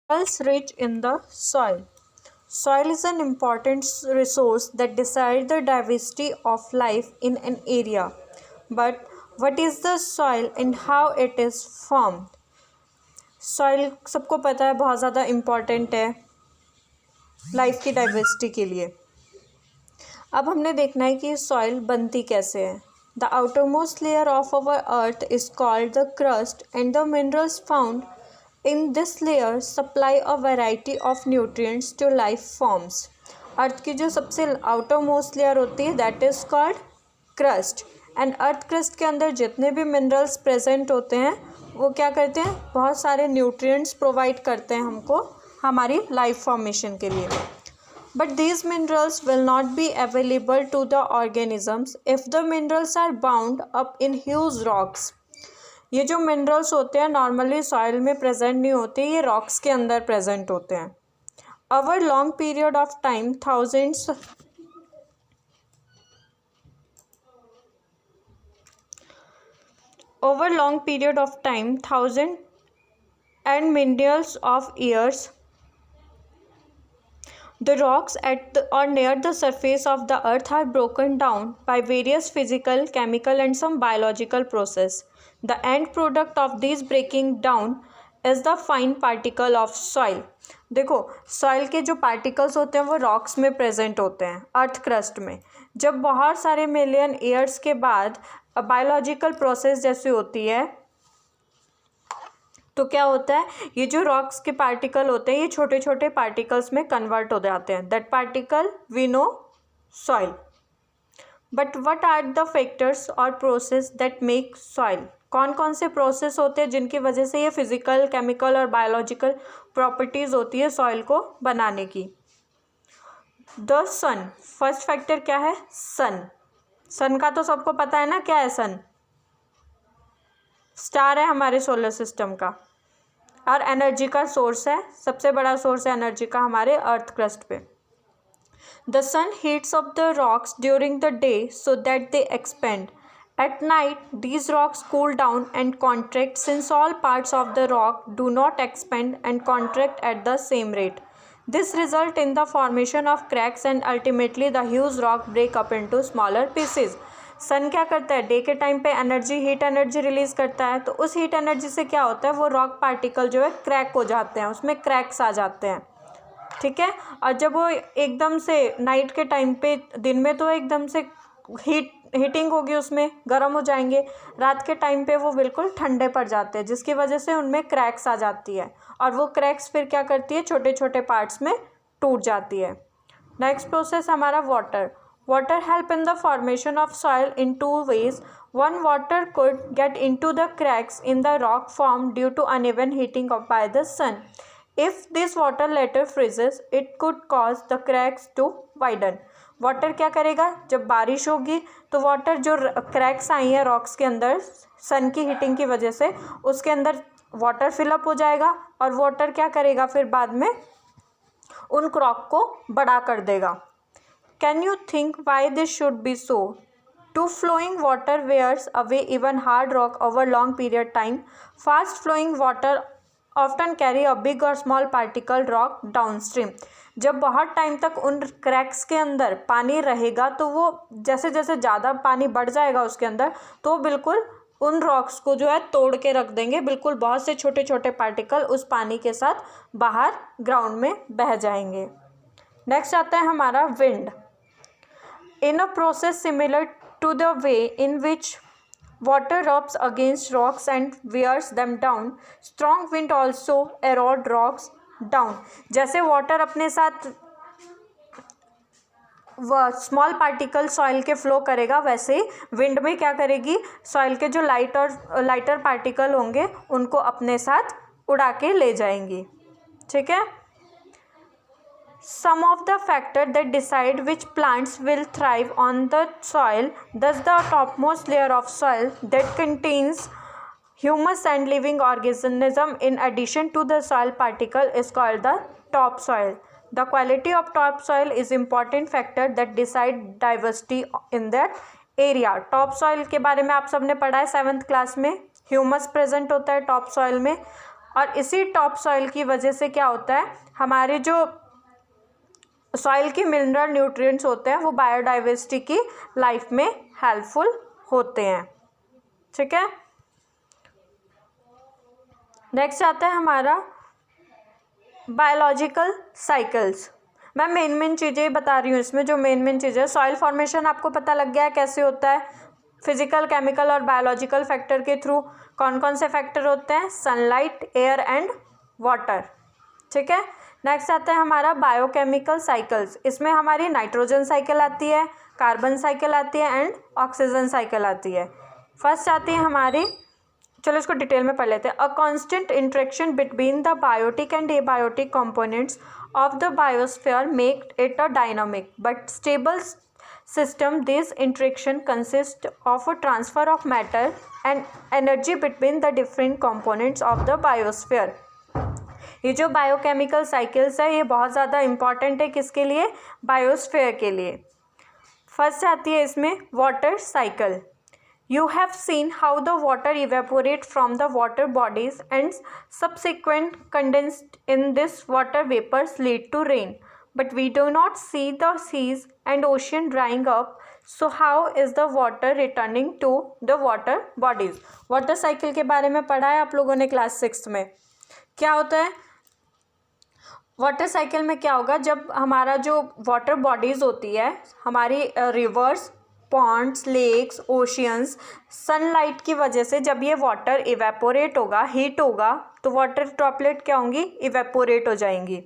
Minerals rich in the soil. Soil is an important resource that decides the diversity of life in an area. But what is the soil and how it is formed? Soil सबको पता है बहुत ज़्यादा important है life की diversity के लिए। अब हमने देखना है कि सॉइल बनती कैसे है। The outermost layer of our earth is called the crust and the minerals found in this layer supply a variety of nutrients to life forms. Earth की जो सबसे आउटर मोस्ट लेयर होती है that is called crust. And earth crust के अंदर जितने भी minerals present होते हैं वो क्या करते हैं, बहुत सारे न्यूट्रिएंट्स प्रोवाइड करते हैं हमको हमारी लाइफ फॉर्मेशन के लिए। But these minerals will not be available to the organisms if the minerals are bound up in huge rocks. ये जो मिनरल्स होते हैं नॉर्मली सॉइल में प्रेजेंट नहीं होते, ये रॉक्स के अंदर प्रेजेंट होते हैं। Over long period of time, thousands and millions of years, the rocks at or near the surface of the earth are broken down by various physical, chemical and some biological process. The end product of these breaking down is the fine particle of soil. देखो soil के जो particles होते हैं वो rocks में present होते हैं earth crust में। जब बहुत सारे मिलियन ईयर्स के बाद बायोलॉजिकल प्रोसेस जैसी होती है तो क्या होता है, ये जो रॉक्स के पार्टिकल होते हैं ये छोटे छोटे पार्टिकल्स में कन्वर्ट हो जाते हैं। That particle we know soil. But what are the factors और प्रोसेस दैट मेक सॉइल? कौन कौन से प्रोसेस होते हैं जिनकी वजह से ये फिजिकल, केमिकल और बायोलॉजिकल प्रॉपर्टीज़ होती है सॉइल को बनाने की? The sun. फर्स्ट फैक्टर क्या है? सन। सन का तो सबको पता है ना, क्या है सन? स्टार है हमारे सोलर सिस्टम का और एनर्जी का सोर्स है, सबसे बड़ा सोर्स है एनर्जी का हमारे अर्थ क्रस्ट पे। The sun heats up the rocks during the day so that they expand. At night these rocks cool down and contract since all parts of the rock do not expand and contract at the same rate. This result in the formation of cracks and ultimately the huge rock break up into smaller pieces. Sun क्या करता है, day के time पे heat energy release करता है, तो उस heat energy से क्या होता है, वो रॉक पार्टिकल जो है क्रैक हो जाते हैं, उसमें क्रैक्स आ जाते हैं। ठीक है। और जब वो एकदम से नाइट के टाइम पे, दिन में तो एकदम से हीटिंग होगी, उसमें गर्म हो जाएंगे, रात के टाइम पे वो बिल्कुल ठंडे पड़ जाते हैं जिसकी वजह से उनमें क्रैक्स आ जाती है और वो क्रैक्स फिर क्या करती है, छोटे छोटे पार्ट्स में टूट जाती है। नेक्स्ट प्रोसेस हमारा water. Water help in the formation of soil in two ways. One, water could get into the cracks in the rock formed due to uneven heating up by the sun. If this water later freezes, it could cause the cracks to widen. Water क्या करेगा, जब बारिश होगी तो water जो cracks आई हैं rocks के अंदर सन की हीटिंग की वजह से, उसके अंदर वाटर फिलअप हो जाएगा और वाटर क्या करेगा फिर बाद में उन क्रॉक को बड़ा कर देगा। Can you think why this should be so? Too flowing water wears away even hard rock over long period time. Fast flowing water often carry a big or small particle rock downstream. जब बहुत time तक उन cracks के अंदर पानी रहेगा तो वो जैसे जैसे ज़्यादा पानी बढ़ जाएगा उसके अंदर तो बिल्कुल उन रॉक्स को जो है तोड़ के रख देंगे, बिल्कुल बहुत से छोटे छोटे पार्टिकल उस पानी के साथ बाहर ग्राउंड में बह जाएंगे। नेक्स्ट आता है हमारा wind. In a process similar to the way in which water rubs against rocks and wears them down, strong wind also erode rocks down. जैसे वाटर अपने साथ स्मॉल पार्टिकल सॉइल के फ्लो करेगा, वैसे ही विंड में क्या करेगी, सॉइल के जो लाइटर पार्टिकल होंगे उनको अपने साथ उड़ा के ले जाएंगी। ठीक है। Some of the factors that decide which plants will thrive on the soil, thus the topmost layer of soil that contains humus and living organism in addition to the soil particle is called the topsoil. The quality of topsoil is important factor that decide diversity in that area. topsoil के बारे में आप सबने पढ़ा है 7th class में, humus present होता है टॉप सॉइल में और इसी टॉप सॉइल की वजह से क्या होता है, हमारे जो सॉइल की मिनरल न्यूट्रिएंट्स होते हैं वो बायोडाइवर्सिटी की लाइफ में हेल्पफुल होते हैं। ठीक है, नेक्स्ट आता है हमारा बायोलॉजिकल साइकिल्स। मैं मेन चीज़ें बता रही हूँ इसमें, जो मेन चीज़ें, सॉइल फॉर्मेशन आपको पता लग गया है कैसे होता है, फिजिकल, केमिकल और बायोलॉजिकल फैक्टर के थ्रू। कौन कौन से फैक्टर होते हैं, सनलाइट, एयर एंड वाटर। ठीक है, नेक्स्ट आता है हमारा बायोकेमिकल साइकिल्स। इसमें हमारी नाइट्रोजन साइकिल आती है, कार्बन साइकिल आती है एंड ऑक्सीजन साइकिल आती है। फर्स्ट आती है हमारी, चलो इसको डिटेल में पढ़ लेते हैं। A constant interaction between the biotic and abiotic components of the biosphere make it a dynamic but stable system. This interaction consists of a transfer of matter and energy between the different components of the biosphere. ये जो biochemical cycles है ये बहुत ज़्यादा important है, किसके लिए, biosphere के लिए। फर्स्ट आती है इसमें water cycle. You have seen how the water evaporate from the water bodies and subsequent condensed in this water vapors lead to rain. But we do not see the seas and ocean drying up. So how is the water returning to the water bodies? Water cycle के बारे में पढ़ा है आप लोगों ने class 6 में। क्या होता है वाटर साइकिल में, क्या होगा, जब हमारा जो वाटर बॉडीज़ होती है, हमारी rivers, ponds, lakes, oceans, sunlight की वजह से जब ये वाटर इवेपोरेट होगा, हीट होगा, तो वाटर ड्रॉपलेट क्या होंगी, इवेपोरेट हो जाएंगी।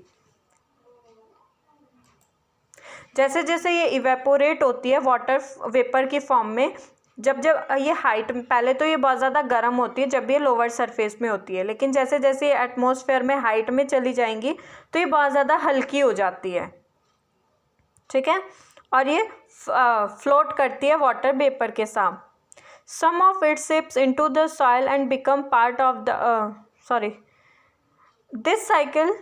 जैसे जैसे ये इवेपोरेट होती है वाटर वेपर की फॉर्म में, जब ये हाइट, पहले तो ये बहुत ज़्यादा गर्म होती है जब ये लोअर सरफेस में होती है, लेकिन जैसे जैसे ये एटमॉस्फेयर में हाइट में चली जाएंगी तो ये बहुत ज़्यादा हल्की हो जाती है। ठीक है, और ये फ्लोट करती है वाटर वेपर के साथ। Some of it seeps into the soil and become part of the this cycle.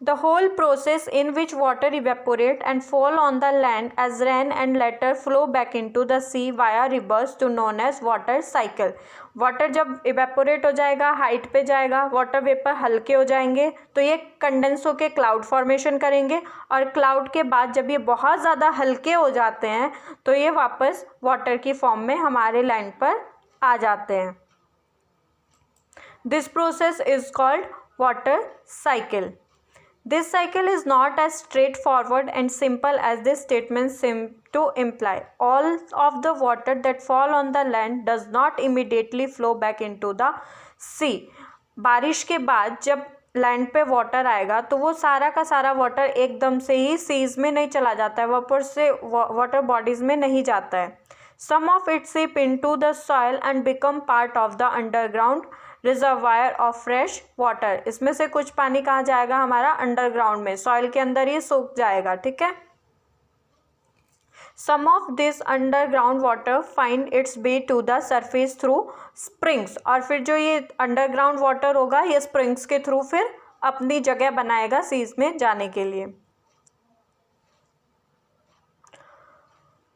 The whole process in which water evaporate and fall on the land as rain and later flow back into the sea via rivers to known as water cycle. Water जब evaporate हो जाएगा, height पे जाएगा, water vapour हल्के हो जाएंगे, तो ये कंडेंस होके क्लाउड फॉर्मेशन करेंगे, और क्लाउड के बाद जब ये बहुत ज़्यादा हल्के हो जाते हैं तो ये वापस वाटर की फॉर्म में हमारे लैंड पर आ जाते हैं। This process is called water cycle. This cycle is not as straightforward and simple as this statement seems to imply. All of the water that fall on the land does not immediately flow back into the sea. बारिश के बाद जब land पे water आएगा तो वो सारा का सारा वाटर एकदम से ही सीज में नहीं चला जाता है, वाटर से वाटर बॉडीज में नहीं जाता है। Some of it seep into the soil and become part of the underground reservoir of fresh water. इसमें से कुछ पानी कहाँ जाएगा, हमारा अंडरग्राउंड में, सॉइल के अंदर ही सूख जाएगा। ठीक है, some of this underground water find its way to the surface through springs. और फिर जो ये अंडरग्राउंड वाटर होगा ये स्प्रिंग्स के थ्रू फिर अपनी जगह बनाएगा सीज में जाने के लिए,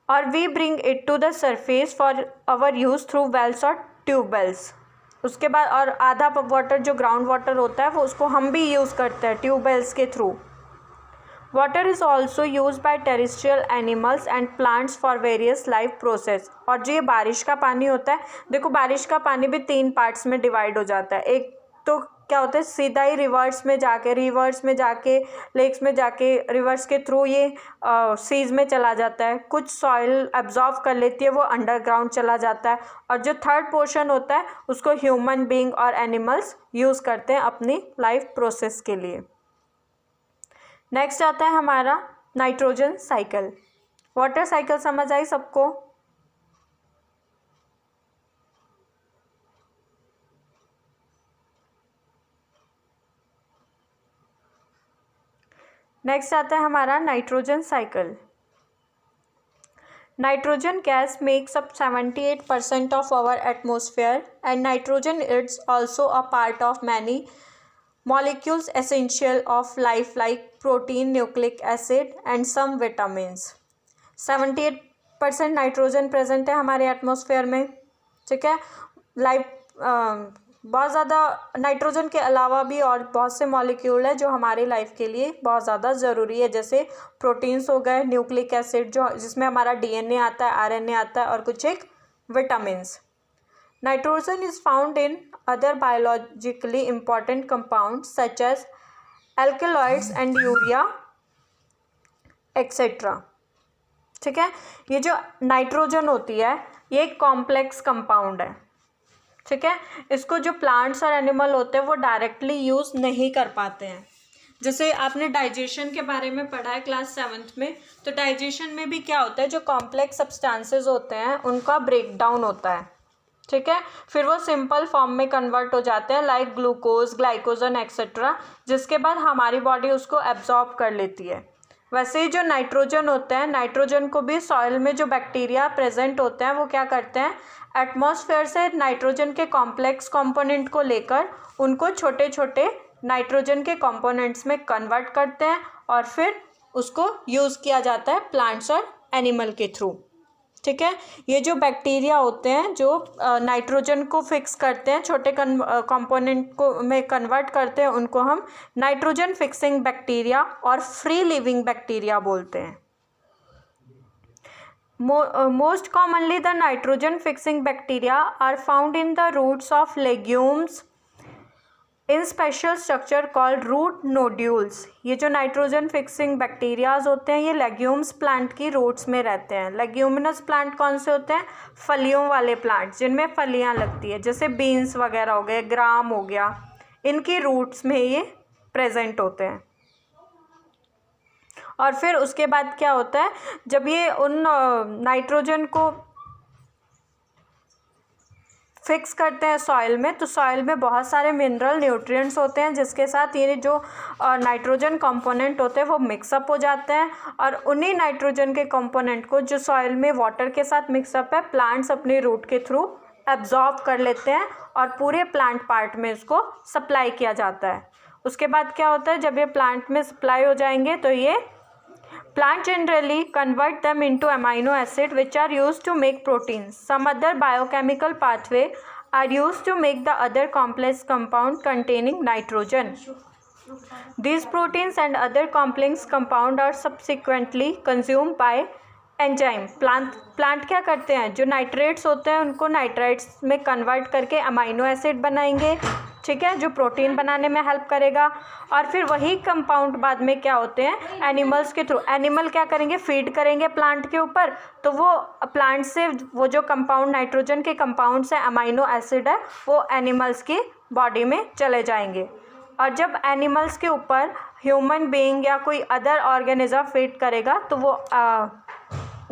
और we bring it to the surface for our use through wells और ट्यूबवेल्स। उसके बाद और आधा वाटर जो ग्राउंड वाटर होता है वो उसको हम भी यूज़ करते हैं ट्यूबवेल्स के through. Water is also use by terrestrial animals and plants for various life process. और जो ये बारिश का पानी होता है, देखो बारिश का पानी भी 3 पार्ट्स में डिवाइड हो जाता है। एक तो क्या होता है, सीधा ही रिवर्स में जाके लेक्स में जाके रिवर्स के थ्रू ये सीज में चला जाता है। कुछ सॉइल एब्जॉर्ब कर लेती है, वो अंडरग्राउंड चला जाता है। और जो थर्ड पोर्शन होता है उसको ह्यूमन बीइंग और एनिमल्स यूज़ करते हैं अपनी लाइफ प्रोसेस के लिए। नेक्स्ट आता है हमारा नाइट्रोजन साइकिल। वाटर साइकिल समझ आई सबको? नेक्स्ट आता है हमारा nitrogen cycle. Nitrogen gas makes up 78% of our atmosphere and nitrogen it's also a part of many molecules essential of life like protein, nucleic acid and some vitamins. 78% nitrogen present है हमारे atmosphere में। ठीक है, life बहुत ज़्यादा nitrogen के अलावा भी और बहुत से मॉलिक्यूल है जो हमारी लाइफ के लिए बहुत ज़्यादा ज़रूरी है, जैसे प्रोटीन्स हो गए, न्यूक्लिक एसिड जो जिसमें हमारा डीएनए आता है, आरएनए आता है, और कुछ एक vitamins. Nitrogen is found in other biologically important compounds such as alkaloids and urea etcetera. ठीक है, ये जो नाइट्रोजन होती है ये एक कॉम्प्लेक्स कंपाउंड है. ठीक है, इसको जो प्लांट्स और एनिमल होते हैं वो डायरेक्टली यूज़ नहीं कर पाते हैं. जैसे आपने डाइजेशन के बारे में पढ़ा है क्लास 7th में, तो डाइजेशन में भी क्या होता है, जो कॉम्प्लेक्स सब्सटेंसेस होते हैं उनका ब्रेक डाउन होता है. ठीक है, फिर वो सिंपल फॉर्म में कन्वर्ट हो जाते हैं लाइक ग्लूकोज, ग्लाइकोजन एक्सेट्रा, जिसके बाद हमारी बॉडी उसको एब्जॉर्ब कर लेती है. वैसे ही जो नाइट्रोजन होते हैं, नाइट्रोजन को भी सॉइल में जो बैक्टीरिया प्रेजेंट होते हैं वो क्या करते हैं, एटमॉस्फेयर से नाइट्रोजन के कॉम्प्लेक्स कंपोनेंट को लेकर उनको छोटे छोटे नाइट्रोजन के कंपोनेंट्स में कन्वर्ट करते हैं और फिर उसको यूज़ किया जाता है प्लांट्स और एनिमल के थ्रू. ठीक है, ये जो बैक्टीरिया होते हैं जो नाइट्रोजन को फिक्स करते हैं, छोटे कंपोनेंट को में कन्वर्ट करते हैं, उनको हम नाइट्रोजन फिक्सिंग बैक्टीरिया और फ्री लिविंग बैक्टीरिया बोलते हैं. Most commonly the nitrogen fixing bacteria are found in the roots of legumes in special structure called root nodules. ये जो नाइट्रोजन फिक्सिंग बैक्टीरियाज होते हैं ये लेग्यूम्स प्लांट की रूट्स में रहते हैं. लेग्यूमिनस प्लांट कौन से होते हैं, फलियों वाले प्लांट जिनमें फलियां लगती है, जैसे बीन्स वगैरह हो गए, ग्राम हो गया, इनकी रूट्स में ये प्रेजेंट होते हैं. और फिर उसके बाद क्या होता है, जब ये उन नाइट्रोजन को फिक्स करते हैं सॉइल में, तो सॉइल में बहुत सारे मिनरल न्यूट्रिएंट्स होते हैं जिसके साथ ये जो नाइट्रोजन कंपोनेंट होते हैं वो मिक्सअप हो जाते हैं, और उन्हीं नाइट्रोजन के कंपोनेंट को जो सॉइल में वाटर के साथ मिक्सअप है, प्लांट्स अपने रूट के थ्रू एब्जॉर्ब कर लेते हैं और पूरे प्लांट पार्ट में इसको सप्लाई किया जाता है. उसके बाद क्या होता है, जब ये प्लांट में सप्लाई हो जाएंगे तो ये plant generally convert them into amino acid which are used to make proteins. Some other biochemical pathway are used to make the other complex compound containing nitrogen. These proteins and other complex compound are subsequently consumed by enzyme. Plant क्या करते हैं, जो nitrates होते हैं उनको nitrites में convert करके amino acid बनाएंगे. ठीक है, जो प्रोटीन बनाने में हेल्प करेगा. और फिर वही कंपाउंड बाद में क्या होते हैं, एनिमल्स के थ्रू. एनिमल क्या करेंगे, फीड करेंगे प्लांट के ऊपर, तो वो प्लांट से वो जो कंपाउंड नाइट्रोजन के कंपाउंड्स हैं, अमाइनो एसिड है, वो एनिमल्स की बॉडी में चले जाएंगे. और जब एनिमल्स के ऊपर ह्यूमन बीइंग या कोई अदर ऑर्गेनिज्म फीड करेगा तो वो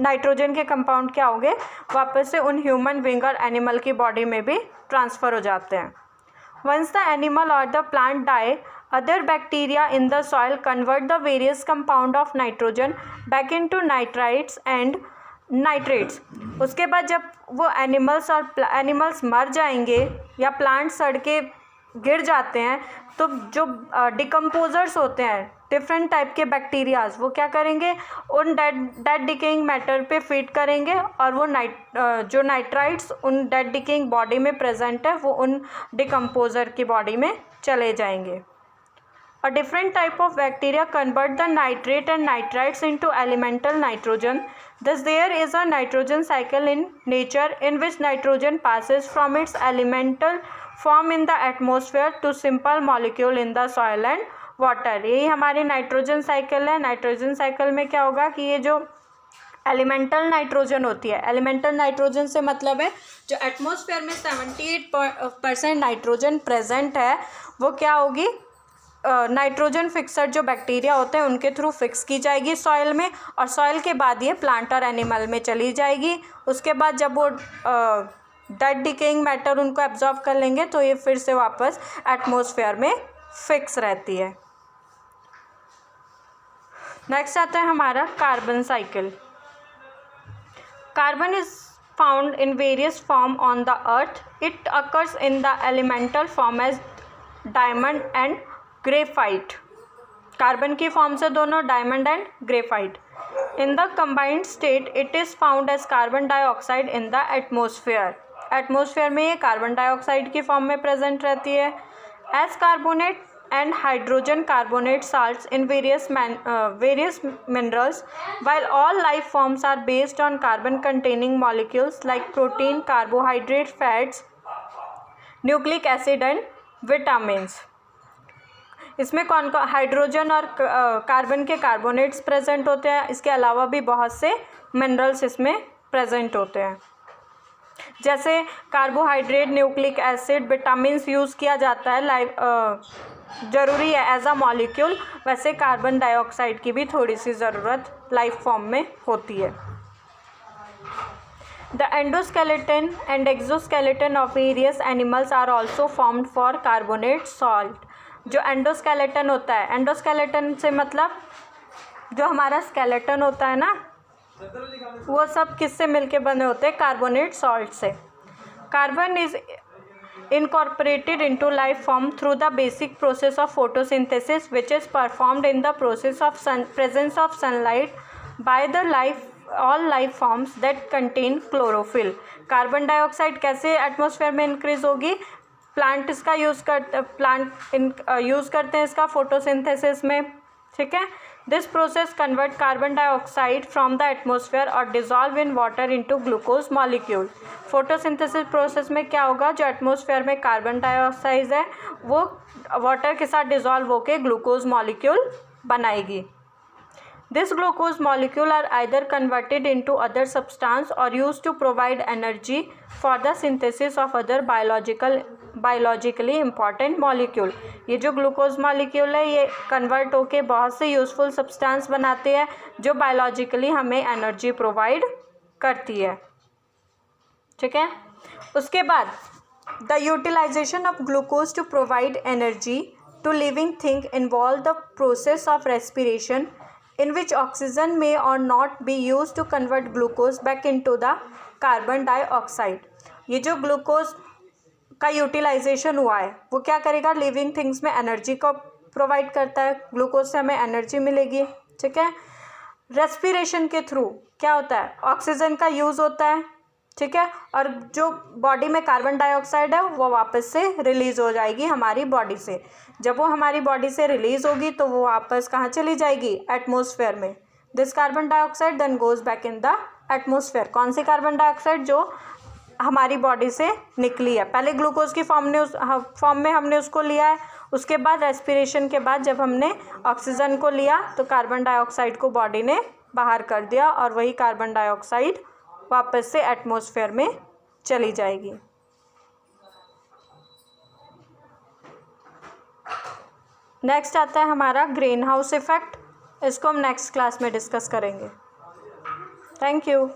नाइट्रोजन के कंपाउंड क्या होंगे, वापस से उन ह्यूमन बीइंग और एनिमल की बॉडी में भी ट्रांसफ़र हो जाते हैं. Once the animal or the plant die, other bacteria in the soil convert the various compound of nitrogen back into nitrites and nitrates. उसके बाद जब वो एनिमल्स मर जाएंगे या प्लांट सड़ के गिर जाते हैं, तो जो डिकम्पोजर्स होते हैं, डिफरेंट टाइप के बैक्टीरियाज, वो क्या करेंगे, उन डेड डिकेइंग मैटर पे फीड करेंगे और वो जो नाइट्राइट्स उन डेड डिकेइंग बॉडी में प्रेजेंट है वो उन डिकम्पोजर की बॉडी में चले जाएंगे. A different type of bacteria convert the nitrate and nitrites into elemental nitrogen. Thus there is a nitrogen cycle in nature in which nitrogen passes from its elemental form in the atmosphere to simple molecule in the soil and water. यही हमारी nitrogen cycle है. Nitrogen cycle में क्या होगा कि ये जो elemental nitrogen होती है, एलिमेंटल नाइट्रोजन से मतलब है जो एटमॉस्फेयर में 78% नाइट्रोजन प्रेजेंट है, वो क्या होगी, नाइट्रोजन फिक्सर जो बैक्टीरिया होते हैं उनके थ्रू फिक्स की जाएगी सॉइल में, और सॉइल के बाद ये प्लांट और एनिमल में चली जाएगी. उसके बाद जब वो डेड डिकेइंग मैटर उनको एब्जॉर्ब कर लेंगे तो ये फिर से वापस एटमॉस्फेयर में फिक्स रहती है. नेक्स्ट आता है हमारा carbon cycle. Carbon is found in various form on the earth. It occurs in the elemental form as diamond and graphite. Carbon की फॉर्म से दोनों diamond and graphite. In the combined state it is found as carbon dioxide in the atmosphere. Atmosphere में ये carbon dioxide की form में present रहती है. As carbonate and hydrogen carbonate salts in various minerals, while all life forms are based on carbon containing molecules like protein, carbohydrate, fats, nucleic acid and vitamins. इसमें कौन कौन hydrogen और carbon के carbonates present होते हैं. इसके अलावा भी बहुत से मिनरल्स इसमें प्रेजेंट होते हैं. जैसे carbohydrate, nucleic acid, vitamins use किया जाता है ज़रूरी है एज अ मॉलिक्यूल, वैसे कार्बन डाइऑक्साइड की भी थोड़ी सी ज़रूरत लाइफ फॉर्म में होती है. The endoskeleton and exoskeleton of various animals are also formed for carbonate salt. जो एंडोस्केलेटन होता है, एंडोस्केलेटन से मतलब जो हमारा स्केलेटन होता है ना, वो सब किससे मिलके बने होते हैं? कार्बोनेट सॉल्ट से. Carbon is incorporated into life form through the basic process of photosynthesis, which is performed in the process of presence of sunlight by the all life forms that contain chlorophyll. Carbon dioxide कैसे atmosphere में increase होगी? Plant इसका use करते हैं इसका photosynthesis में. ठीक है. This process convert carbon dioxide from the atmosphere और dissolve in water into glucose molecule. Photosynthesis process में क्या होगा? जो एटमॉस्फेयर में कार्बन डाइऑक्साइड है वो वाटर के साथ डिजॉल्व होकर ग्लूकोज मॉलिक्यूल बनाएगी. This glucose molecule are either converted into other substance और used to provide energy for the synthesis of other biologically important molecule. ये जो ग्लूकोज मॉलिक्यूल है ये कन्वर्ट होके बहुत से यूज़फुल सब्सटेंस बनाते हैं जो बायोलॉजिकली हमें एनर्जी प्रोवाइड करती है. ठीक है. उसके बाद the utilisation of glucose to provide energy to living thing involve the process of respiration in which oxygen may or not be used to convert glucose back into the carbon dioxide. ये जो glucose का utilisation हुआ है वो क्या करेगा? Living things में energy को प्रोवाइड करता है. ग्लूकोज से हमें एनर्जी मिलेगी. ठीक है. रेस्पिरेशन के थ्रू क्या होता है? ऑक्सीजन का यूज़ होता है. ठीक है. और जो बॉडी में कार्बन डाइऑक्साइड है वो वापस से रिलीज़ हो जाएगी हमारी बॉडी से. जब वो हमारी बॉडी से रिलीज़ होगी तो वो वापस कहाँ चली जाएगी? एटमॉस्फेयर में. This carbon dioxide then goes back in the atmosphere. कौन सी कार्बन डाइऑक्साइड? जो हमारी बॉडी से निकली है. पहले ग्लूकोज की फॉर्म में हमने उसको लिया है. उसके बाद रेस्पिरेशन के बाद जब हमने ऑक्सीजन को लिया तो कार्बन डाइऑक्साइड को बॉडी ने बाहर कर दिया और वही कार्बन डाइऑक्साइड वापस से एटमॉस्फेयर में चली जाएगी. नेक्स्ट आता है हमारा ग्रीन हाउस इफेक्ट. इसको हम नेक्स्ट क्लास में डिस्कस करेंगे. Thank you.